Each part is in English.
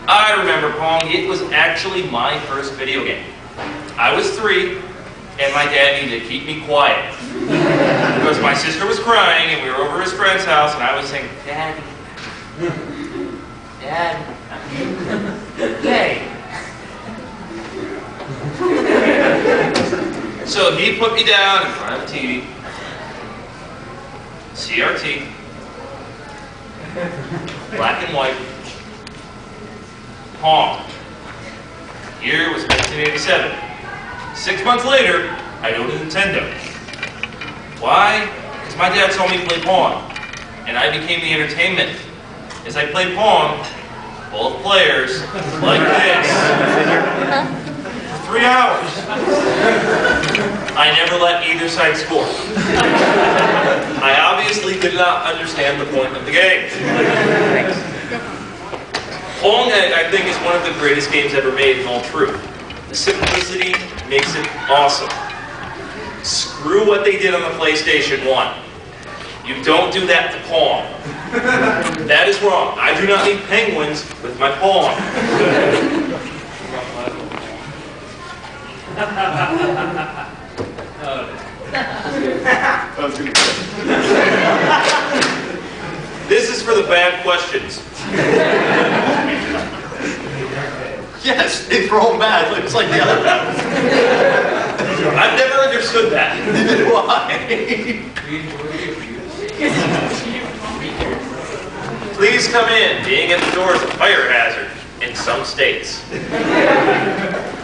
I remember Pong. It was actually my first video game. I was 3, and my dad needed to keep me quiet. Because my sister was crying, and we were over at his friend's house, and I was saying, Dad, Dad, hey. So he put me down in front of the TV, CRT, black and white, Pong. Year was 1987. 6 months later, I owned a Nintendo. Why? Because my dad saw me play Pong, and I became the entertainment. As I played Pong, both players, like this, for 3 hours. I never let either side score. I obviously did not understand the point of the game. Pong, I think, is one of the greatest games ever made in all truth. The simplicity makes it awesome. Screw what they did on the PlayStation 1. You don't do that to Pong. That is wrong. I do not need penguins with my Pong. This is for the bad questions. Yes, they throw them bad. It's like the other bad. I've never understood that. Neither do I. Please come in. Being at the door is a fire hazard in some states.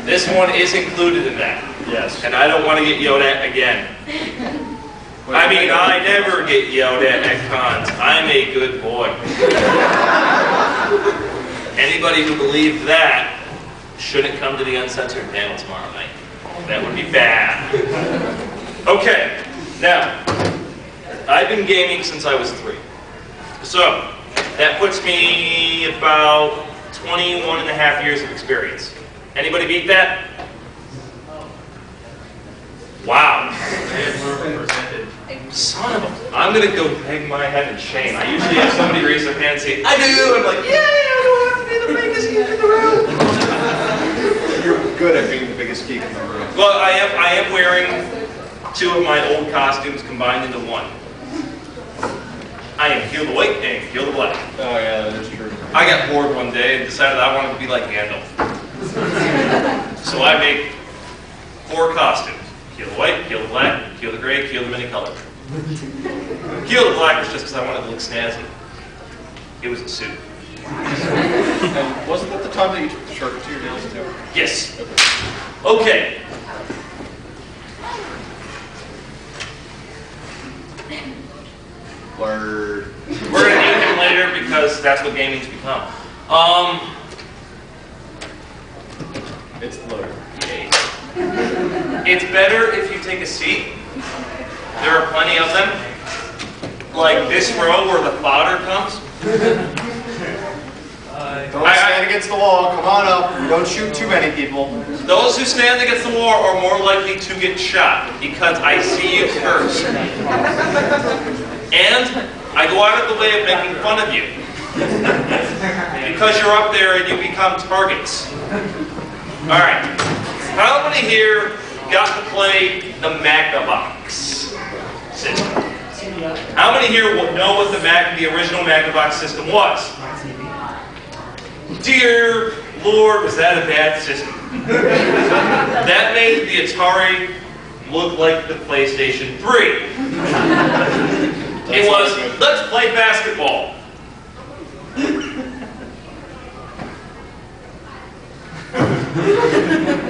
This one is included in that. Yes. And I don't want to get yelled at again. I mean, I never get yelled at cons. I'm a good boy. Anybody who believed that shouldn't come to the Uncensored panel tomorrow night. That would be bad. Okay, now, I've been gaming since I was 3. So, that puts me about 21 and a half years of experience. Anybody beat that? Wow. Son of a... I'm going to go hang my head in shame. I usually have somebody raise their hand and say, I do! I'm like, yay, I don't have to be the biggest geek in the room. You're good at being the biggest geek in the room. Well, I am wearing 2 of my old costumes combined into one. I am Heel the White and Heel the Black. Oh yeah, that's true. I got bored one day and decided I wanted to be like Gandalf. So I made 4 costumes. Heel the White, Heel the Black, Heel the Gray, Heel the Many Color. Heel the Black was just because I wanted to look snazzy. It was a suit. And wasn't that the time that you took the shirt to your nails too? Yes. Okay. Word. We're going to name him later because that's what gaming's become. It's Blur. Yay. It's better if you take a seat. There are plenty of them. Like this row where the fodder comes. Don't stand against the wall. Come on up. Don't shoot too many people. Those who stand against the wall are more likely to get shot because I see you first. And I go out of the way of making fun of you. Because you're up there and you become targets. Alright. How many here got to play the Magnavox system? How many here will know what the original Magnavox system was? Dear Lord, was that a bad system? That made the Atari look like the PlayStation 3. It was, let's play basketball.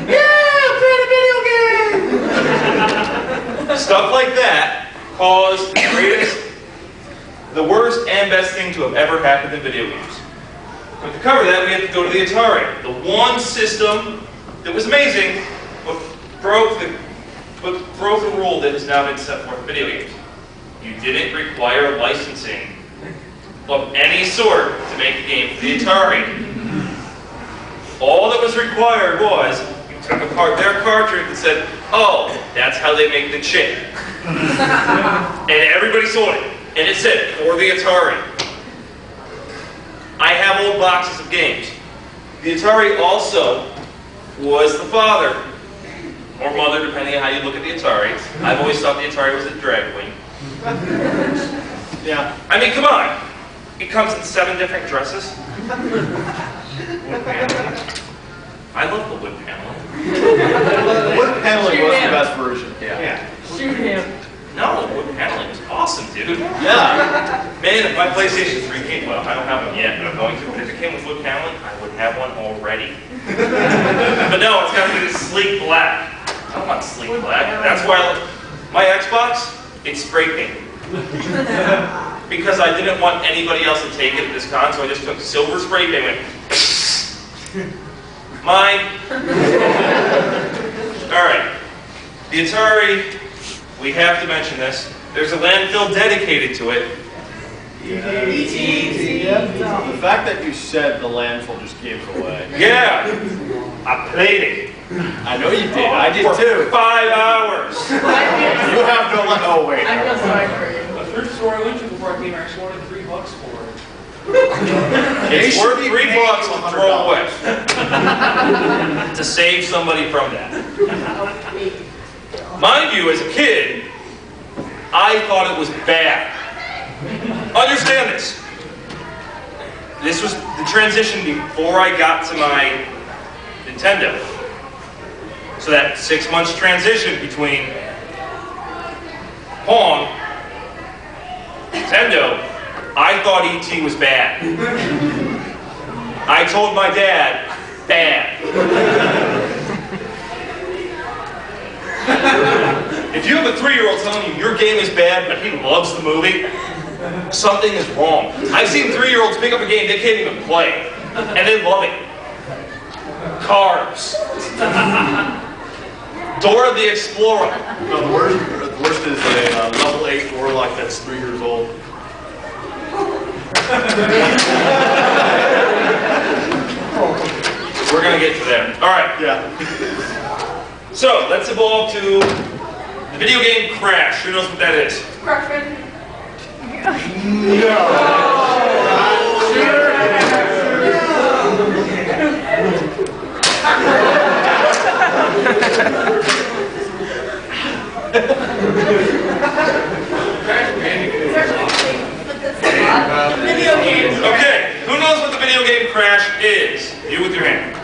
Yeah, playing a video game! Stuff like that caused the worst and best thing to have ever happened in video games. But to cover that, we have to go to the Atari. The one system that was amazing, but broke the rule that has now been set forth in video games. You didn't require licensing of any sort to make a game for the Atari. All that was required was you took apart their cartridge and said, oh, that's how they make the chip. And everybody sold it. And it said, for the Atari. I have old boxes of games. The Atari also was the father, or mother, depending on how you look at the Atari. I've always thought the Atari was a drag queen. Yeah. I mean, come on. It comes in 7 different dresses. Wood paneling. I love the wood paneling. Wood paneling was the best version. Yeah. Shoot him. No, wood paneling was awesome, dude. Yeah. Man, if my PlayStation 3 came, well, I don't have one yet, but I'm going to. But if it came with wood paneling, I would have one already. But no, it's got to be this sleek black. I don't want sleek black. That's why my Xbox, it's spray painted. Because I didn't want anybody else to take it at this con, so I just took silver spray paint and went, mine. Alright. The Atari, we have to mention this. There's a landfill dedicated to it. The fact that you said the landfill just gave it away. Yeah. I played it. I know you did. I did For too. 5 hours. You have no land. Oh wait. I feel sorry for you. The thrift store I went to before I came here, I just wanted $3 for it. It's worth $3 to throw away. $100. To save somebody from that. Mind you, as a kid, I thought it was bad. Understand this. This was the transition before I got to my Nintendo. So that 6 months transition between Pong, Nintendo, I thought E.T. was bad. I told my dad, bad. If you have a 3-year-old telling you your game is bad, but he loves the movie, something is wrong. I've seen 3-year-olds pick up a game they can't even play, and they love it. Cars. Dora the Explorer. No, the worst is a level 8 warlock that's 3 years old. We're gonna get to there. All right. Yeah. So let's evolve to the video game Crash. Who knows what that is? Crackman. Video games. Okay. Who knows what the video game Crash is? You with your hand.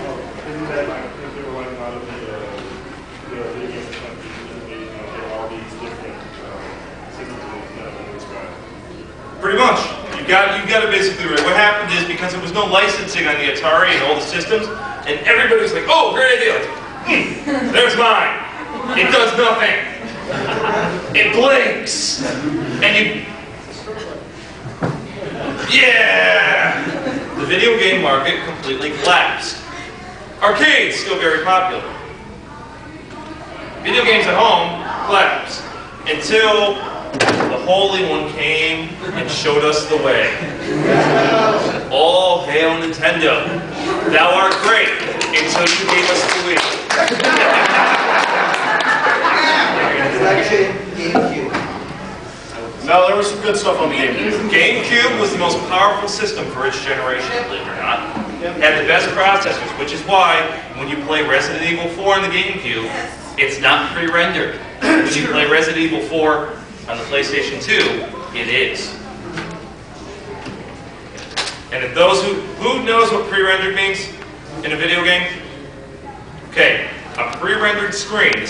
Pretty much. You got it basically right. What happened is because there was no licensing on the Atari and all the systems, and everybody was like, "Oh, great idea! There's mine. It does nothing. It blinks, and you." Yeah! The video game market completely collapsed. Arcades still very popular. Video games at home collapsed until the Holy One came and showed us the way. All hail Nintendo. Thou art great until you gave us the Wii. GameCube. No, there was some good stuff on the GameCube. GameCube was the most powerful system for its generation, believe it or not. Had the best processors, which is why when you play Resident Evil 4 on the GameCube, it's not pre-rendered. When you play Resident Evil 4 on the PlayStation 2, it is. And if those who knows what pre-rendered means in a video game? Okay, a pre-rendered screen.